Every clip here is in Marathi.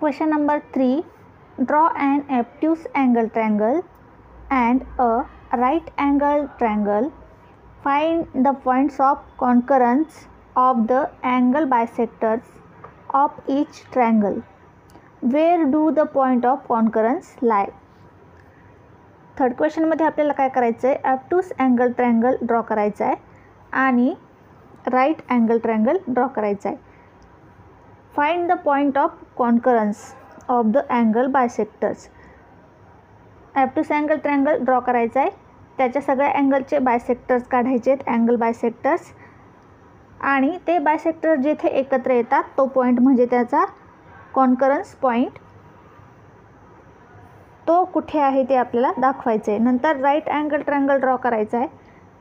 Question number 3. Draw an obtuse angle triangle and a right angle triangle. Find the points of concurrence of the angle bisectors of each triangle. Where do the point of concurrence lie? Third क्वेश्चनमध्ये आपल्याला काय करायचं आहे, ऑब्ट्यूस अँगल ट्रायंगल ड्रॉ करायचा आहे आणि राईट अँगल ट्रायंगल ड्रॉ करायचा आहे. Find the point of concurrence of the angle bisectors. Obtuse angle triangle draw करायचा आहे, त्याच्या सगळ्या अँगलचे बायसेक्टर्स काढायचे आहेत, अँगल बायसेक्टर्स, आणि ते बायसेक्टर जेथे एकत्र येतात तो पॉईंट म्हणजे त्याचा कॉन्करन्स पॉईंट, तो कुठे आहे ते आपल्याला दाखवायचं आहे. नंतर राईट अँगल ट्रायंगल ड्रॉ करायचा आहे,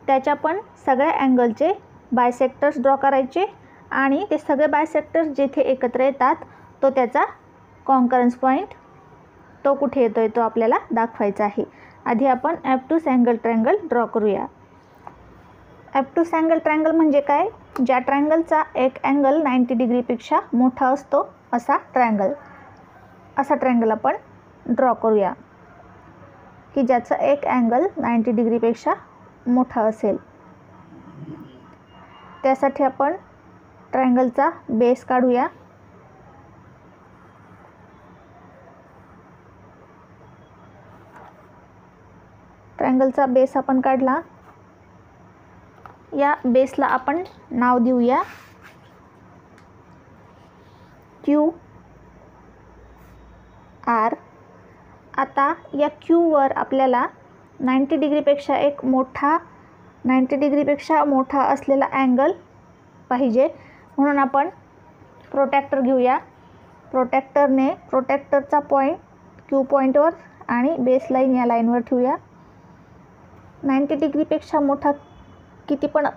त्याच्या पण सगळ्या अँगलचे बायसेक्टर्स ड्रॉ करायचे आणि ते सगळे बायसेक्टर्स जेथे एकत्र येतात तो त्याचा कॉन्करन्स पॉईंट, तो कुठे येतो आहे तो आपल्याला दाखवायचा आहे. आधी आपण ऑब्ट्यूस अँगल ट्रायंगल ड्रॉ करूया. ऑब्ट्यूस अँगल ट्रायंगल म्हणजे काय, ज्या ट्रायंगलचा एक अँगल 90 डिग्रीपेक्षा मोठा असतो असा ट्रायंगल आपण ड्रॉ करूया की ज्याचा एक अँगल 90 डिग्रीपेक्षा मोठा असेल. त्यासाठी आपण ट्रायंगलचा बेस काढूया. ट्रायंगलचा बेस आपण काढला. या बेसला आपण नाव देऊया क्यू आर. आता या क्यूवर आपल्याला 90 डिग्रीपेक्षा मोठा असलेला अँगल पाहिजे, म्हणून आपण प्रोट्रॅक्टर घेऊया. प्रोट्रॅक्टरचा पॉईंट क्यू पॉईंटवर आणि बेस लाईन या लाईनवर ठेवूया. 90 डिग्रीपेक्षा मोठा किती पण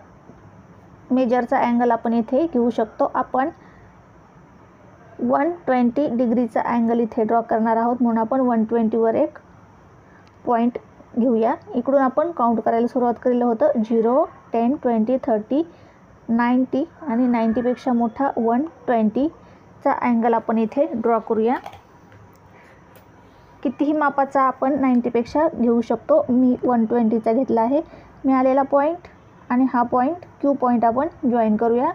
मेजरचा अँगल आपण इथे घेऊ शकतो. आपण 120 डिग्रीचा अँगल इथे ड्रॉ करणार आहोत, म्हणून आपण 120वर एक पॉईंट घेऊया. इकडून आपण काउंट करायला सुरुवात केलेलं होतं. 0, 10, 20, 30, 90 आणि 90पेक्षा मोठा 120चा अँगल आपण इथे ड्रॉ करूया. कितीही मापाचा आपण 90पेक्षा घेऊ शकतो. मी 120चा घेतला आहे. मिळालेला पॉईंट आणि हा पॉईंट क्यू पॉईंट आपण जॉईन करूया.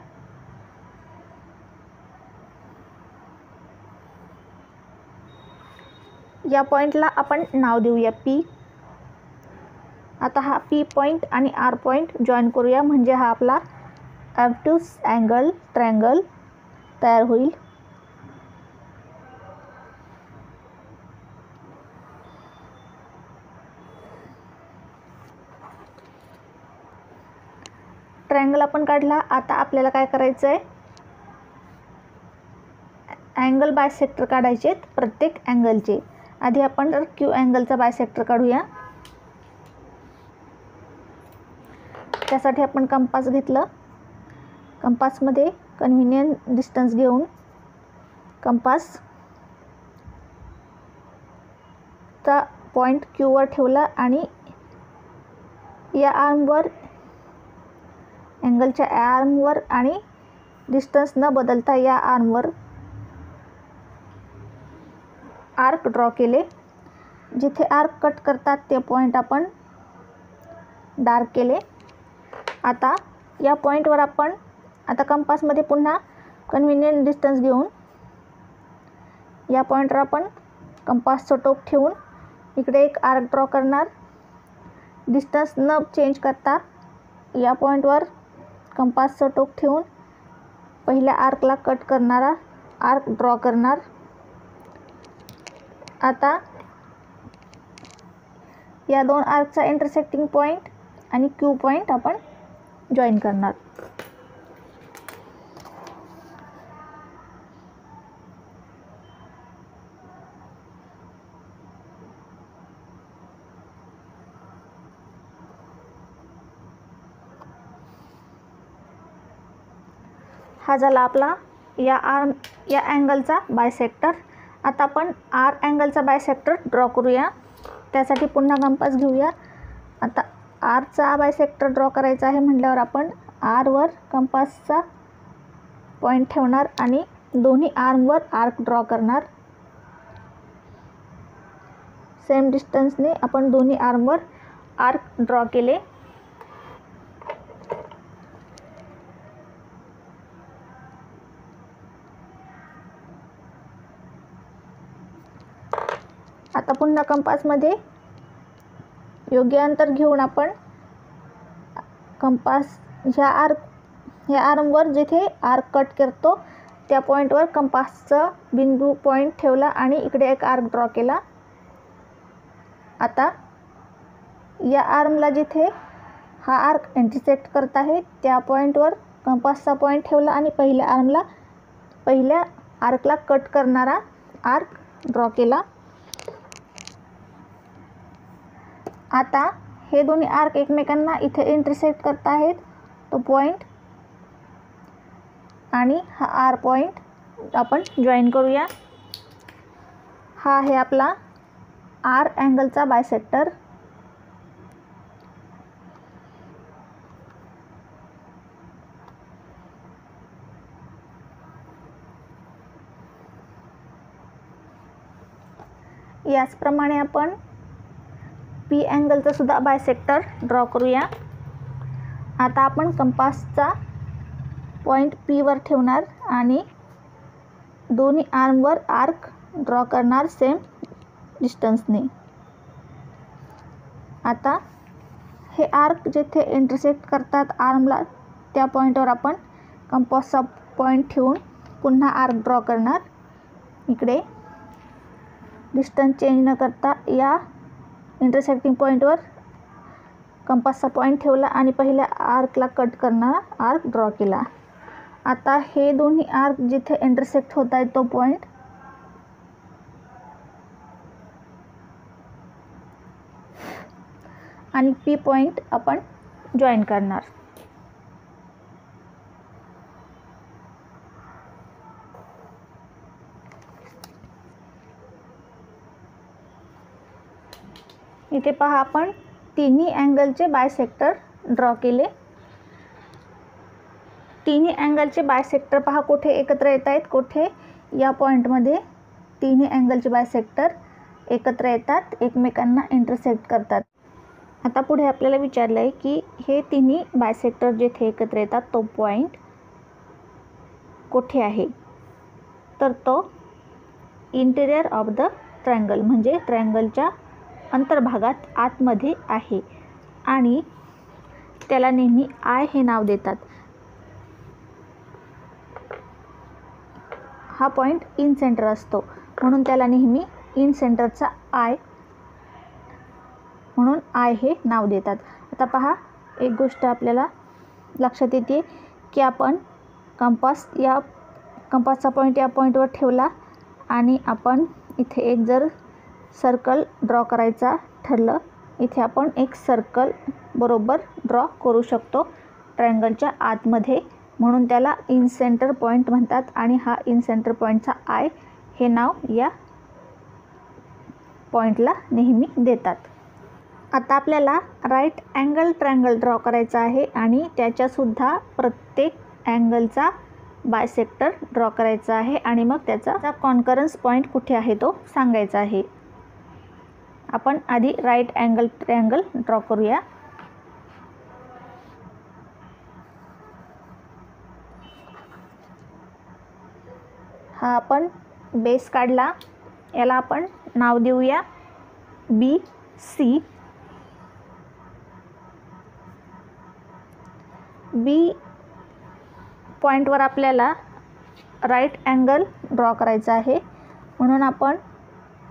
या पॉईंटला आपण नाव देऊया पी. आता हा पी पॉईंट आणि आर पॉईंट जॉईन करूया, म्हणजे हा आपला ऑब्ट्यूस अँगल ट्रायंगल तयार होईल. ट्रायंगल आपण काढला. आता आपल्याला काय करायचं आहे, अँगल बायसेक्टर काढायचे आहेत प्रत्येक अँगलचे. आधी आपण क्यू अँगलचा बायसेक्टर काढूया. त्यासाठी आपण कंपास घेतलं. कंपासमध्ये कन्व्हिनियंट डिस्टन्स घेऊन कंपासचा पॉईंट क्यूवर ठेवला आणि या आर्मवर, अँगलच्या आर्मवर आणि डिस्टन्स न बदलता या आर्मवर आर्क ड्रॉ केले. जिथे आर्क कट करतात ते पॉईंट आपण डार्क केले. आता या पॉईंटवर आपण कंपासमध्ये पुन्हा कन्व्हिनियंट डिस्टन्स घेऊन या पॉईंटवर आपण कंपासचं टोक ठेवून इकडे एक आर्क ड्रॉ करणार. डिस्टन्स न चेंज करता या पॉईंटवर कंपासचं टोक ठेवून पहिल्या आर्कला कट करणारा आर्क ड्रॉ करणार. आता या दोन आर्कचा इंटरसेक्टिंग पॉईंट आणि क्यू पॉईंट आपण जॉईन करणार. हा झाला आपला या अँगलचा बायसेक्टर. आता आपण आर अँगलचा बायसेक्टर ड्रॉ करूया. त्यासाठी पुन्हा कंपास घेऊया. आता आरचा बायसेक्टर ड्रॉ करायचा आहे म्हटल्यावर आपण आरवर कंपासचा पॉईंट ठेवणार आणि दोन्ही आर्मवर आर्क ड्रॉ करणार. सेम डिस्टन्सने आपण दोन्ही आर्मवर आर्क ड्रॉ केले. आता पुन्हा कंपासमध्ये योग्य अंतर घेऊन आपण कंपास ह्या आर्मवर जिथे आर्क कट करतो त्या पॉईंटवर कंपासचा बिंदू पॉईंट ठेवला आणि इकडे एक आर्क ड्रॉ केला. आता या आर्मला जिथे हा आर्क इंटरसेक्ट करत आहे त्या पॉईंटवर कंपासचा पॉईंट ठेवला आणि पहिल्या आर्कला कट करणारा आर्क ड्रॉ केला. आता हे दोन्ही आर्क एकमेकांना इथे इंटरसेक्ट करत आहेत, तो पॉईंट आणि हा आर पॉईंट आपण जॉईन करूया. हा आहे आपला आर अँगलचा बायसेक्टर. याचप्रमाणे आपण पी अँगलचा सुद्धा बायसेक्टर ड्रॉ करूया. आता आपण कंपासचा पॉईंट पी वर ठेवणार आणि दोन्ही आर्मवर आर्क ड्रॉ करणार सेम डिस्टन्सने. आता हे आर्क जिथे इंटरसेक्ट करतात आर्मला त्या पॉईंटवर आपण कंपासचा पॉईंट ठेवून पुन्हा आर्क ड्रॉ करणार. इकडे डिस्टन्स चेंज न करता या इंटरसेक्टिंग पॉईंटवर कंपासचा पॉईंट ठेवला आणि पहिल्या आर्कला कट करणारा आर्क ड्रॉ केला. आता हे दोन्ही आर्क जिथे इंटरसेक्ट होत आहेत तो पॉईंट आणि पी पॉईंट आपण जॉईन करणार. इथे पहा आपण तिन्ही अँगलचे बायसेक्टर ड्रॉ केले. तिन्ही अँगलचे बायसेक्टर पहा कुठे एकत्र येत आहेत, कुठे या पॉईंटमध्ये तिन्ही अँगलचे बायसेक्टर एकत्र येतात, एकमेकांना इंटरसेक्ट करतात. आता पुढे आपल्याला विचारलं आहे की हे तिन्ही बायसेक्टर जिथे एकत्र येतात तो पॉईंट कुठे आहे, तर तो इंटेरियर ऑफ द ट्रायंगल म्हणजे ट्रायंगलच्या अंतर्भागात आतमध्ये आहे आणि त्याला नेहमी आय हे नाव देतात. हा पॉईंट इन सेंटर असतो म्हणून त्याला नेहमी इन सेंटरचा आय म्हणून आय हे नाव देतात. आता पहा एक गोष्ट आपल्याला लक्षात येते की आपण कंपासचा पॉईंट या पॉईंटवर ठेवला आणि आपण इथे एक जर सर्कल ड्रॉ करायचा ठरलं, इथे आपण एक सर्कल बरोबर ड्रॉ करू शकतो ट्रायंगलच्या आतमध्ये, म्हणून त्याला इन सेंटर पॉईंट म्हणतात आणि हा इन सेंटर पॉईंटचा आय हे नाव या पॉईंटला नेहमी देतात. आता आपल्याला राईट अँगल ट्रायंगल ड्रॉ करायचा आहे आणि त्याच्यासुद्धा प्रत्येक अँगलचा बायसेक्टर ड्रॉ करायचा आहे आणि मग त्याचा कॉन्करन्स पॉईंट कुठे आहे तो सांगायचा आहे. आपण आधी राईट अँगल ट्रायंगल ड्रॉ करूया. हा आपण बेस काढला, याला आपण नाव देऊया बी सी. बी पॉईंटवर आपल्याला राईट अँगल ड्रॉ करायचा आहे म्हणून आपण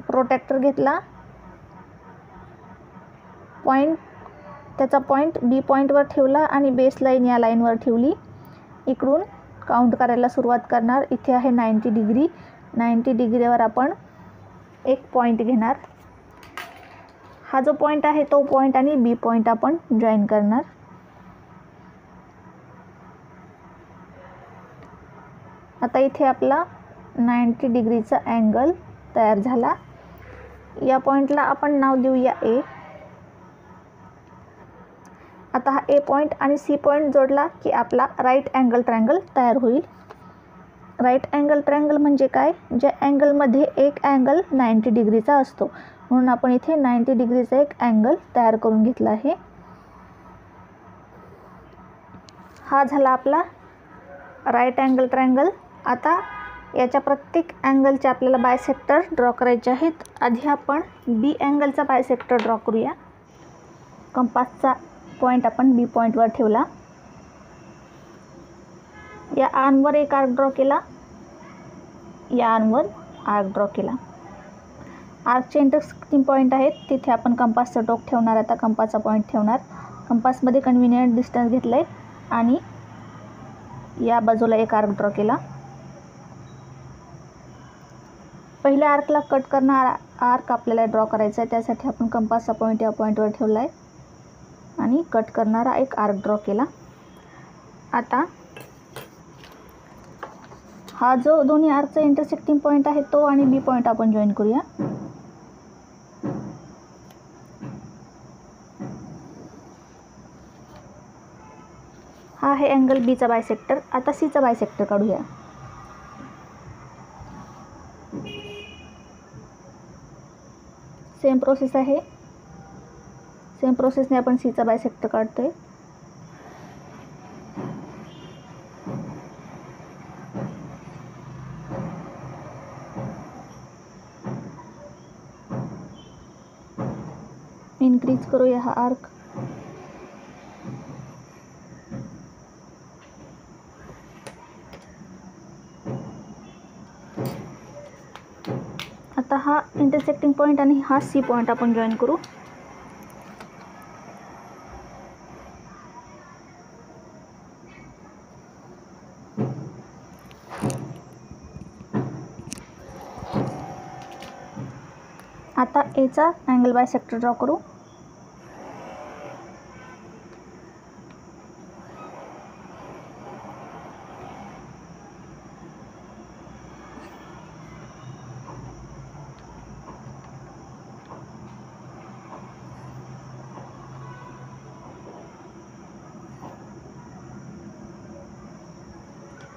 प्रोट्रॅक्टर घेतला, त्याचा पॉईंट बी पॉईंटवर ठेवला आणि बेस लाईन या लाईनवर ठेवली. इकडून काउंट करायला सुरुवात करणार. इथे आहे 90 डिग्री. 90 डिग्रीवर आपण एक पॉईंट घेणार. हा जो पॉईंट आहे तो पॉईंट आणि बी पॉईंट आपण जॉईन करणार. आता इथे आपला 90 डिग्रीचा अँगल तयार झाला. या पॉईंटला आपण नाव देऊया ए. आता हा ए पॉईंट आणि सी पॉईंट जोडला की आपला राईट अँगल ट्रायंगल तयार होईल. राईट अँगल ट्रायंगल म्हणजे काय, ज्या अँगलमध्ये एक अँगल 90 डिग्रीचा असतो, म्हणून आपण इथे 90 डिग्रीचा एक अँगल तयार करून घेतला आहे. हा झाला आपला राईट अँगल ट्रायंगल. आता याच्या प्रत्येक अँगलचे आपल्याला बायसेक्टर ड्रॉ करायचे आहेत. आधी आपण बी अँगलचा बायसेक्टर ड्रॉ करूया. कंपासचा पॉईंट आपण बी पॉईंटवर ठेवला. या आर्मवर एक आर्क ड्रॉ केला, या आर्मवर आर्क ड्रॉ केला. आर्कचे इंटरसेक्टिंग पॉईंट आहेत, तिथे आपण कंपासचं टोक ठेवणार. आता कंपासचा पॉईंट ठेवणार. कंपासमध्ये कन्व्हिनियंट डिस्टन्स घेतलं आहे आणि या बाजूला एक आर्क ड्रॉ केला. पहिल्या आर्कला कट करणारा आर्क आपल्याला ड्रॉ करायचा आहे, त्यासाठी आपण कंपासचा पॉईंट या पॉईंटवर ठेवला आहे आणि कट करणारा एक आर्क ड्रॉ केला. आता हा जो दोन्ही आर्कचा इंटरसेक्टिंग पॉईंट आहे तो आणि बी पॉईंट आपण जॉईन करूया. हा आहे अँगल बीचा बायसेक्टर. आता सीचा बायसेक्टर काढूया. सेम प्रोसेस आहे. सेम प्रोसेसने आपण सीचा बायसेक्टर काढतोय. इनक्रीज करूया हा आर्क. आता हा इंटरसेक्टिंग पॉईंट आणि हा सी पॉईंट आपण जॉईन करू. आता एचा अँगल बायसेक्टर ड्रॉ करू.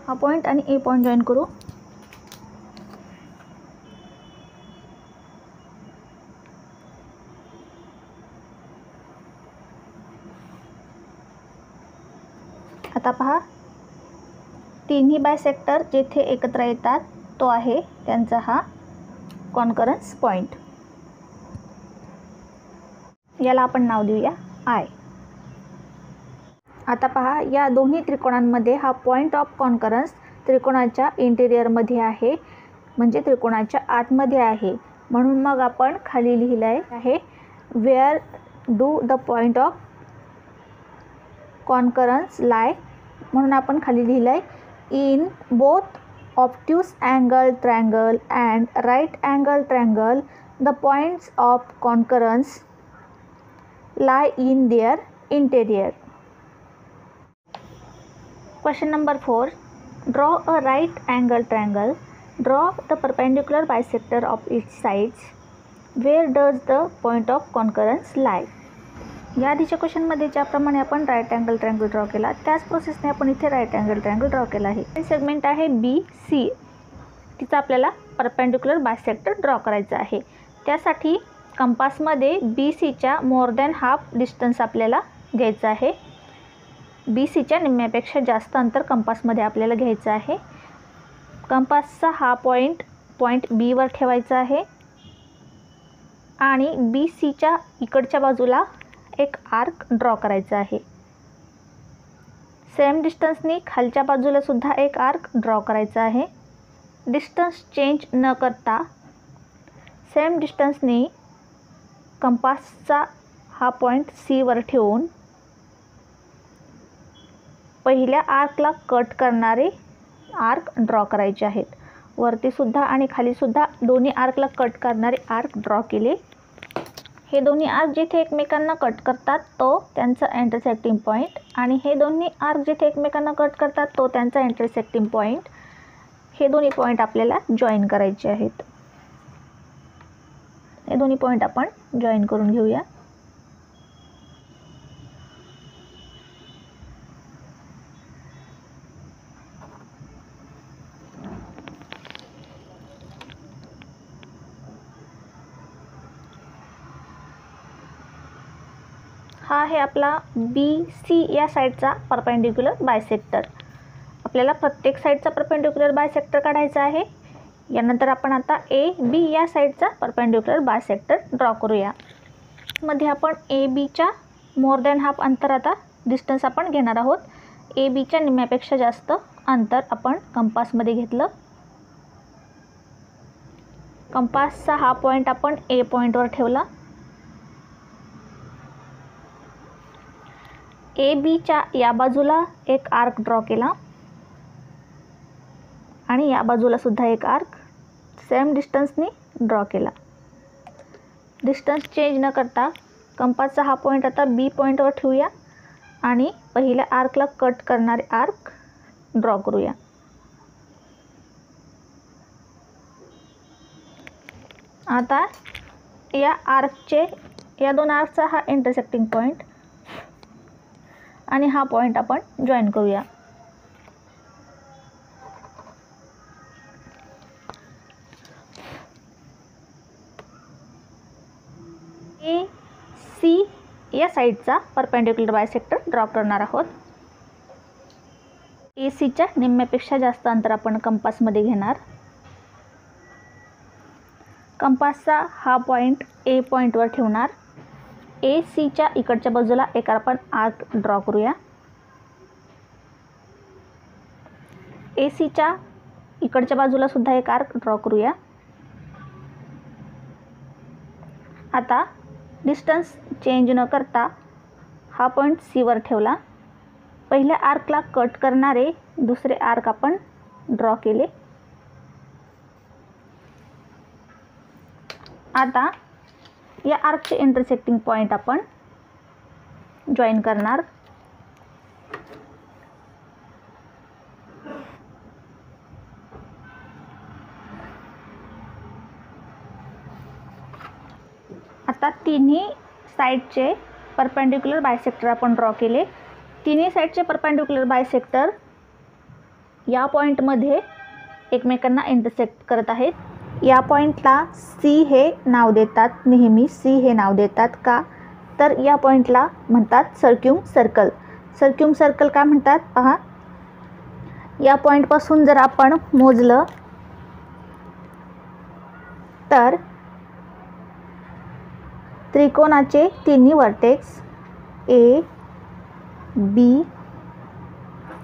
हा पॉईंट आणि ए पॉईंट जॉईन करू. आता पहा, तिन्ही बायसेक्टर जेथे एकत्र येतात तो आहे त्यांचा हा कॉन्करन्स पॉईंट. याला आपण नाव देऊया आय. आता पहा, या दोन्ही त्रिकोणांमध्ये हा पॉईंट ऑफ कॉन्करन्स त्रिकोणाच्या इंटेरियरमध्ये आहे, म्हणजे त्रिकोणाच्या आतमध्ये आहे. म्हणून मग आपण खाली लिहिलं आहे where do the point of concurrence lie. म्हणून आपण खाली लिहिलं आहे in both obtuse angle triangle and right angle triangle the points of concurrence lie in their interior. Question number 4. Draw a right angle triangle. Draw the perpendicular bisector of its sides. Where does the point of concurrence lie? या आधीच्या क्वेश्चनमध्ये ज्याप्रमाणे आपण राईट अँगल ट्रायंगल ड्रॉ केला, त्याच प्रोसेसने आपण इथे राईट अँगल ट्रायंगल ड्रॉ केला आहे. हे सेगमेंट आहे बी सी. तिचा आपल्याला परपेंडिक्युलर बायसेक्टर ड्रॉ करायचा आहे. त्यासाठी कंपासमध्ये बी सीच्या मोर दॅन हाफ डिस्टन्स आपल्याला घ्यायचं आहे. बी सीच्या निम्म्यापेक्षा जास्त अंतर कंपासमध्ये आपल्याला घ्यायचं आहे. कंपासचा हा पॉईंट बीवर ठेवायचा आहे आणि बी सीच्या इकडच्या बाजूला एक आर्क ड्रॉ करायचा आहे. सेम डिस्टन्सनी खालच्या बाजूला सुद्धा एक आर्क ड्रॉ करायचा आहे. डिस्टन्स चेंज न करता सेम डिस्टन्सनी कंपासचा हा पॉईंट सीवर ठेवून पहिल्या आर्कला कट करणारे आर्क ड्रॉ करायचे आहेत. वरतीसुद्धा आणि खालीसुद्धा दोन्ही आर्कला कट करणारे आर्क ड्रॉ केले. हे दोन्ही आर्क जिथे एकमेकांना कट करतात तो त्यांचा इंटरसेक्टिंग पॉईंट आणि हे दोन्ही आर्क जिथे एकमेकांना कट करतात तो त्यांचा इंटरसेक्टिंग पॉईंट. हे दोन्ही पॉईंट आपल्याला जॉईन करायचे आहेत. हे दोन्ही पॉईंट आपण जॉईन करून घेऊया. हा आहे आपला BC या साईडचा परपेंडिक्युलर बायसेक्टर. आपल्याला प्रत्येक साईडचा परपेंडिक्युलर बायसेक्टर काढायचा आहे. यानंतर आपण आता AB या साईडचा परपेंडिक्युलर बायसेक्टर ड्रॉ करूया. मध्ये आपण ABच्या मोर दॅन हाफ अंतर आता डिस्टन्स आपण घेणार आहोत. ABच्या निम्म्यापेक्षा जास्त अंतर आपण कंपासमध्ये घेतलं. कंपासचा हा पॉईंट आपण A पॉईंटवर ठेवला. ABच्या या बाजूला एक आर्क ड्रॉ केला आणि या बाजूला सुद्धा एक आर्क सेम डिस्टन्सनी ड्रॉ केला. डिस्टन्स चेंज न करता कंपासचा हा पॉईंट आता B पॉईंटवर ठेवूया आणि पहिल्या आर्कला कट करणारे आर्क ड्रॉ करूया. आता या दोन आर्कचा हा इंटरसेक्टिंग पॉईंट आणि हा पॉईंट आपण जॉईन करूया. AC या साईडचा परपेंडिक्युलर बायसेक्टर ड्रॉ करणार आहोत. ACच्या निम्म्यापेक्षा जास्त अंतर आपण कंपासमध्ये घेणार. कंपासचा हा पॉईंट A पॉईंटवर ठेवणार. ACच्या इकडच्या बाजूला एक आपण आर्क ड्रॉ करूया. ACच्या इकडच्या बाजूला सुद्धा एक आर्क ड्रॉ करूया. आता डिस्टन्स चेंज न करता हा पॉईंट C वर ठेवला. पहिल्या आर्कला कट करणारे दुसरे आर्क आपण ड्रॉ केले. आता या आर्कचे इंटरसेक्टिंग पॉईंट आपण जॉईन करणार. आता तिन्ही साईडचे परपेंडिक्युलर बायसेक्टर आपण ड्रॉ केले. तिन्ही साईडचे परपेंडिक्युलर बायसेक्टर या पॉईंटमध्ये एकमेकांना इंटरसेक्ट करत आहेत. या पॉईंटला C हे नाव देतात. नेहमी C हे नाव देतात का, तर या पॉईंटला म्हणतात सर्क्युम सर्कल. सर्क्युम सर्कल का म्हणतात पहा. या पॉईंटपासून जर आपण मोजलं तर त्रिकोणाचे तिन्ही वर्टेक्स A, B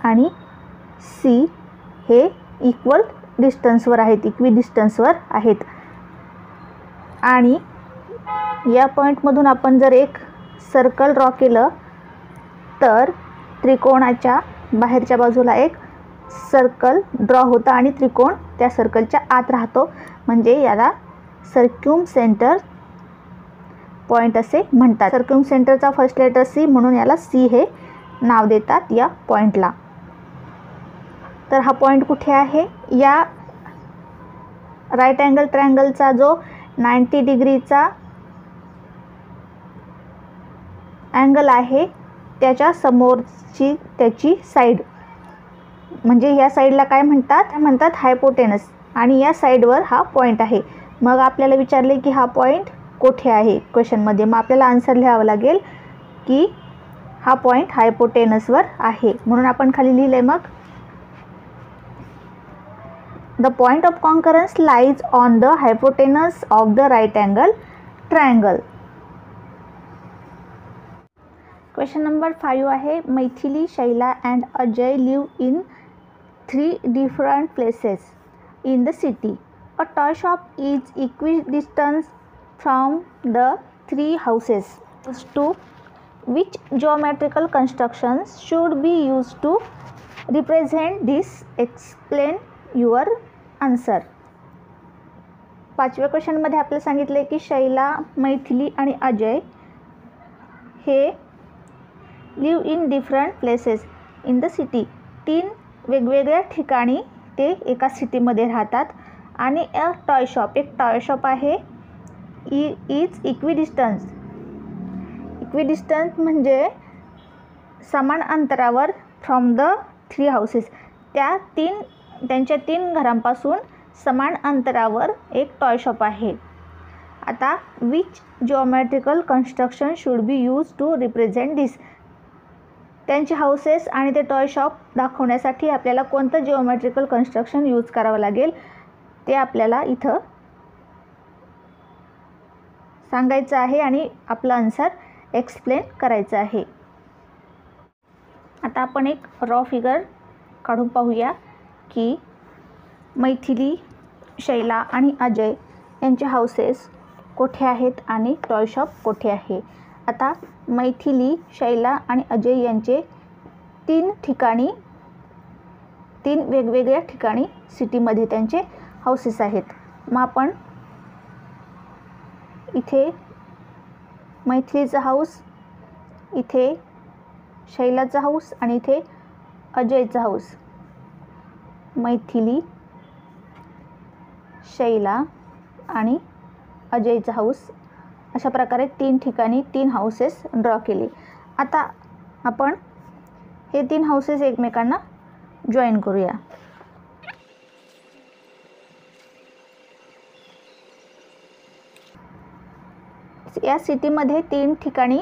आणि C हे इक्वल डिस्टन्सवर आहेत, इक्वी डिस्टन्सवर आहेत. आणि या पॉईंटमधून आपण जर एक सर्कल ड्रॉ केलं तर त्रिकोणाच्या बाहेरच्या बाजूला एक सर्कल ड्रॉ होतं आणि त्रिकोण त्या सर्कलच्या आत राहतो. म्हणजे याला सर्क्युम सेंटर पॉईंट असे म्हणतात. सर्क्युम सेंटरचा फर्स्ट लेटर C म्हणून याला C हे नाव देतात या पॉईंटला. तर हा पॉईंट कुठे आहे, या राईट अँगल ट्रायंगलचा जो 90 डिग्रीचा अँगल आहे त्याच्या समोरची त्याची साईड, म्हणजे या साईडला काय म्हणतात हायपोटेनस. आणि या साईडवर हा पॉईंट आहे. मग आपल्याला विचारले की हा पॉईंट कुठे आहे क्वेश्चनमध्ये. मग आपल्याला आन्सर लिहावं लागेल की हा पॉईंट हायपोटेनसवर आहे. म्हणून आपण खाली लिहिले मग the point of concurrence lies on the hypotenuse of the right angle triangle. Question number 5 आहे. Maithili, Shaila and Ajay live in 3 different places in the city. A toy shop is equidistant from the 3 houses. To which geometrical constructions should be used to represent this? Explain your answer. 5व्या क्वेश्चनमध्ये आपल्याला सांगितले की शैला, मैथिली आणि अजय हे live in different places in the city. 3 वेगवेगळ्या ठिकाणी ते एका सिटीमध्ये राहतात. आणि अ टॉय शॉप, एक टॉय शॉप आहे. Is equidistance. इक्विडिस्टन्स म्हणजे समान अंतरावर फ्रॉम द 3 हाऊसेस. त्यांच्या 3 घरांपासून समान अंतरावर एक टॉय शॉप आहे. आता which geometrical construction should be use to represent this. त्यांचे हाऊसेस आणि ते टॉय शॉप दाखवण्यासाठी आपल्याला कोणतं जिओमेट्रिकल कन्स्ट्रक्शन यूज करावं लागेल ते आपल्याला इथं सांगायचं आहे आणि आपलं आन्सर एक्सप्लेन करायचं आहे. आता आपण एक रॉ फिगर काढून पाहूया की मैथिली, शैला आणि अजय यांचे हाऊसेस कोठे आहेत आणि टॉय शॉप कोठे आहे. आता मैथिली, शैला आणि अजय यांचे 3 वेगवेगळ्या ठिकाणी सिटीमध्ये त्यांचे हाऊसेस आहेत. मग आपण इथे मैथिलीचा हाऊस, इथे शैलाचा हाऊस आणि इथे अजयचा हाऊस. मैथिली, शैला आणि अजयचा हाऊस अशा प्रकारे 3 ठिकाणी 3 हाऊसेस ड्रॉ केले. आता आपण हे 3 हाऊसेस एकमेकांना जॉईन करूया. या सिटीमध्ये 3 ठिकाणी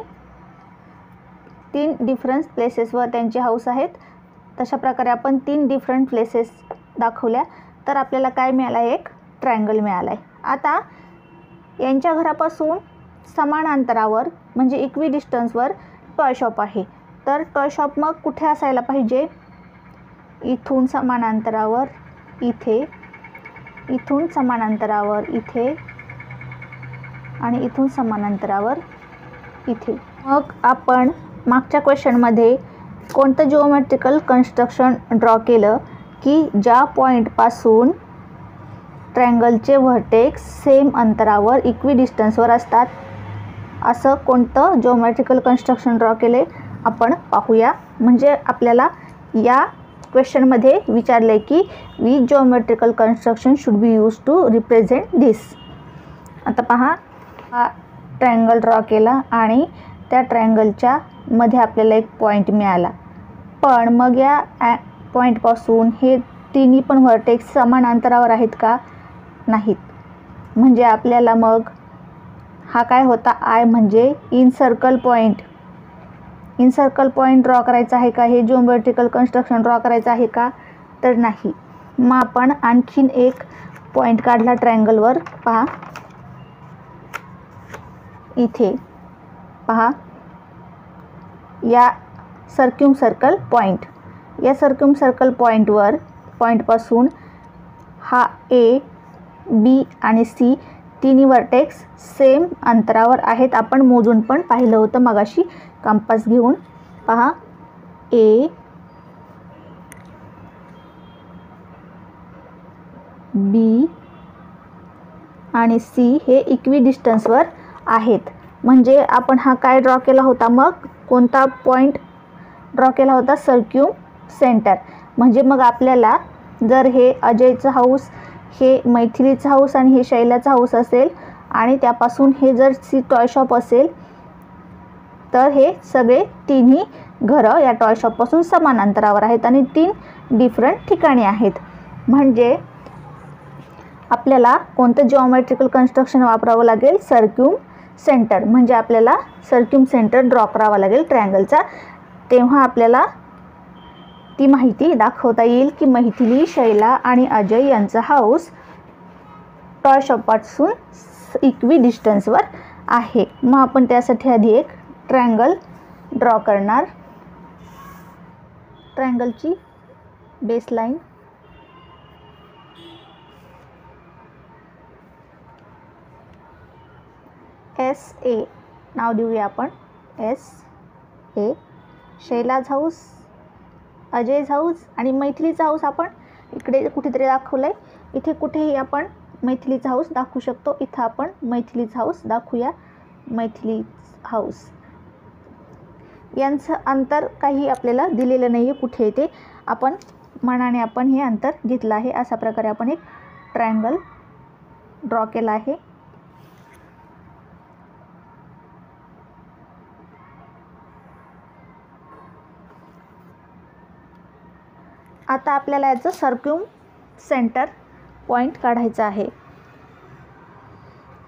3 डिफरंट प्लेसेसवर त्यांचे हाऊस आहेत. तशा प्रकारे आपण 3 डिफरंट प्लेसेस दाखवल्या तर आपल्याला काय मिळालं, एक ट्रायंगल मिळाला आहे. आता यांच्या घरापासून समान अंतरावर म्हणजे इक्वी डिस्टन्सवर टॉय शॉप आहे. तर टॉय शॉप मग कुठे असायला पाहिजे, इथून समान अंतरावर इथे, इथून समान अंतरावर इथे आणि इथून समान अंतरावर इथे. मग आपण मागच्या क्वेश्चनमध्ये कोणतं जिओमेट्रिकल कन्स्ट्रक्शन ड्रॉ केलं की ज्या पॉईंटपासून ट्रायंगलचे व्हर्टेक्स सेम अंतरावर इक्वी डिस्टन्सवर असतात, असं कोणतं जिओमेट्रिकल कन्स्ट्रक्शन ड्रॉ केले आपण पाहूया. म्हणजे आपल्याला या क्वेश्चनमध्ये विचारले की which geometrical construction should be use to represent this. आता पहा, हा ट्रायंगल ड्रॉ केला आणि त्या ट्रायंगलच्या मध्ये आपल्याला एक पॉईंट मिळाला. पण मग या पॉईंटपासून हे तिन्ही पण व्हर्टेक्स समान अंतरावर आहेत का, नाहीत. म्हणजे आपल्याला मग हा काय होता, आय म्हणजे इन सर्कल पॉईंट ड्रॉ करायचा आहे का, हे जिओमेट्रिकल कन्स्ट्रक्शन ड्रॉ करायचं आहे का, तर नाही. मग आपण आणखीन एक पॉईंट काढला ट्रायंगलवर. पहा इथे, पहा या सर्कल पॉईंट, या सर्कल पॉईंटपासून हा ए, बी आणि सी तिन्ही व्हर्टेक्स सेम अंतरावर आहेत. आपण मोजून पण पाहिलं होतं मगाशी कंपास घेऊन. पहा ए, बी आणि सी हे इक्वी डिस्टन्सवर आहेत. म्हणजे आपण हा काय ड्रॉ केला होता, मग कोणता पॉईंट ड्रॉ केला होता, सर्क्युम सेंटर. म्हणजे मग आपल्याला जर हे अजयचं हाऊस, हे मैथिलीचं हाऊस आणि हे शैलाचं हाऊस असेल आणि त्यापासून हे जर सी टॉय शॉप असेल तर हे सगळे तिन्ही घरं या टॉय शॉपपासून समान अंतरावर आहेत आणि 3 डिफरंट ठिकाणी आहेत. म्हणजे आपल्याला कोणतं जिओमेट्रिकल कन्स्ट्रक्शन वापरावं लागेल, सर्क्युम सेंटर. म्हणजे आपल्याला सर्क्युम सेंटर ड्रॉ करावा लागेल ट्रायंगलचा. तेव्हा आपल्याला ती माहिती दाखवता येईल की मैथिली, शैला आणि अजय यांचा हाऊस टॉय शॉपपासून इक्वी डिस्टन्सवर आहे. मग आपण त्यासाठी आधी एक ट्रायंगल ड्रॉ करणार. ट्रायंगलची बेसलाईन SA नाव देऊया आपण, SA. शैलाचा हाऊस, अजयचा हाऊस आणि मैथिलीचा हाऊस आपण इकडे कुठेतरी दाखवलं आहे. इथे कुठेही आपण मैथिलीचा हाऊस दाखवू शकतो. इथं आपण मैथिलीचा हाऊस दाखवूया, मैथिली हाऊस. यांचं अंतर काही आपल्याला दिलेलं नाही आहे कुठे ते, आपण मनाने आपण हे अंतर घेतलं आहे. अशा प्रकारे आपण एक ट्रायंगल ड्रॉ केला आहे. आता आपल्याला याचं सर्क्युम सेंटर पॉईंट काढायचं आहे.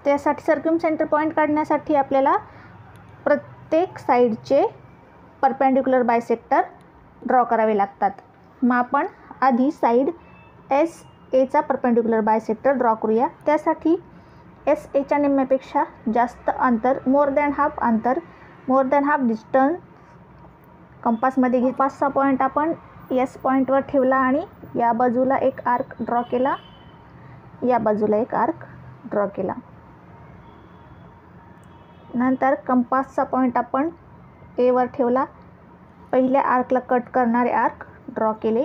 त्यासाठी सर्क्युम सेंटर पॉईंट काढण्यासाठी आपल्याला प्रत्येक साईडचे परपेंडिक्युलर बायसेक्टर ड्रॉ करावे लागतात. मग आपण आधी साईड SA चा परपेंडिक्युलर बायसेक्टर ड्रॉ करूया. त्यासाठी SA च्या निम्म्यापेक्षा जास्त अंतर, मोर दॅन हाफ डिस्टन्स कंपासमध्ये घे. 5-6 पॉईंट आपण S पॉईंटवर ठेवला आणि या बाजूला एक आर्क ड्रॉ केला, या बाजूला एक आर्क ड्रॉ केला. नंतर कंपासचा पॉईंट आपण A वर ठेवला, पहिल्या आर्कला कट करणारे आर्क ड्रॉ केले.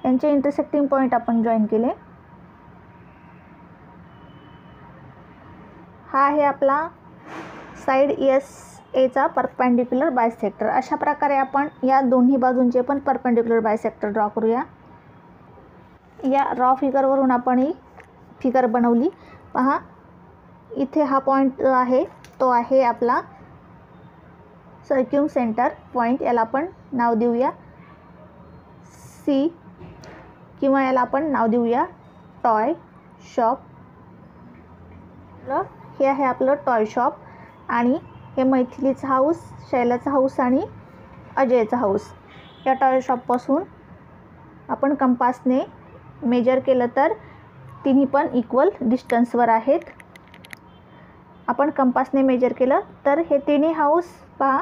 यांचे इंटरसेक्टिंग पॉईंट आपण जॉईन केले. हा आहे आपला साईड SA चा परपेंडिक्युलर बायसेक्टर. अशा प्रकारे आपण या दोन्ही बाजूंचे पण परपेंडिक्युलर बायसेक्टर ड्रॉ करूया. या रॉ फिगरवरून आपण ही फिगर बनवली. पहा, इथे हा पॉईंट जो आहे तो आहे आपला सर्क्युम सेंटर पॉईंट. याला आपण नाव देऊया C, किंवा याला आपण नाव देऊया टॉय शॉप. हे आहे आपलं टॉय शॉप आणि हे मैथिलीचा हाऊस, शैलाचा हाऊस आणि अजयचा हाऊस. या टॉय शॉपपासून आपण कंपासने मेजर केलं तर तिन्ही पण इक्वल डिस्टन्सवर आहेत. आपण कंपासने मेजर केलं तर हे तिन्ही हाऊस पहा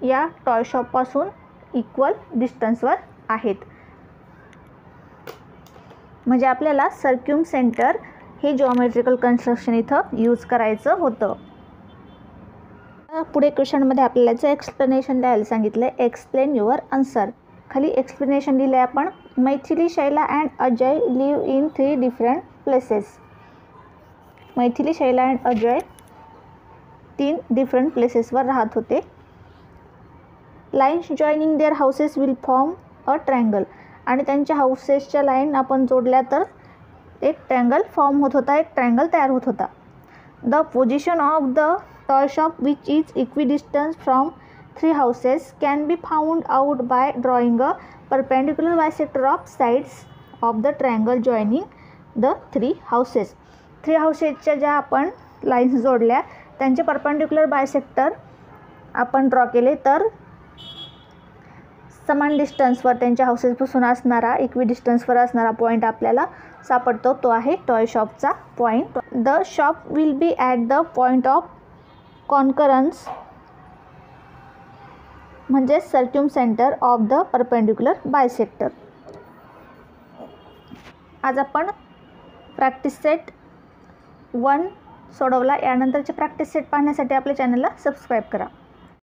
या टॉय शॉपपासून इक्वल डिस्टन्सवर आहेत. म्हणजे आपल्याला सर्क्युम सेंटर हे जिओमेट्रिकल कन्स्ट्रक्शन इथं यूज करायचं होतं. पुढे क्वेश्चनमध्ये आपल्याला याचं एक्सप्लेनेशन लिहायला सांगितलं आहे. Explain your answer. खाली एक्सप्लेनेशन दिलं आहे आपण. Maithili, Shaila and Ajay live in 3 different places. Maithili, Shaila and Ajay 3 different प्लेसेसवर राहत होते. Lines joining their houses will form a triangle. आणि त्यांच्या हाऊसेसच्या लाईन आपण जोडल्या तर एक ट्रँगल फॉर्म होत होता, एक ट्रँगल तयार होत होता. The position of the toy shop which is equidistance from 3 houses can be found out by drawing a perpendicular bisector of sides of the triangle joining the 3 houses. 3 हाऊसेसच्या ज्या आपण लाईन्स जोडल्या त्यांचे परपेंडिक्युलर बायसेक्टर आपण ड्रॉ केले तर समान डिस्टन्सवर त्यांच्या हाऊसेसपासून असणारा, इक्विडिस्टन्सवर असणारा पॉईंट आपल्याला सापडतो. तो आहे टॉय शॉपचा point. The shop will be at the point of concurrence म्हणजे circumcentre of the perpendicular bisector. आज आपण प्रॅक्टिस सेट 1 सोडवला. यानंतरचे प्रॅक्टिस सेट पाहण्यासाठी आपल्या चॅनलला सबस्क्राईब करा.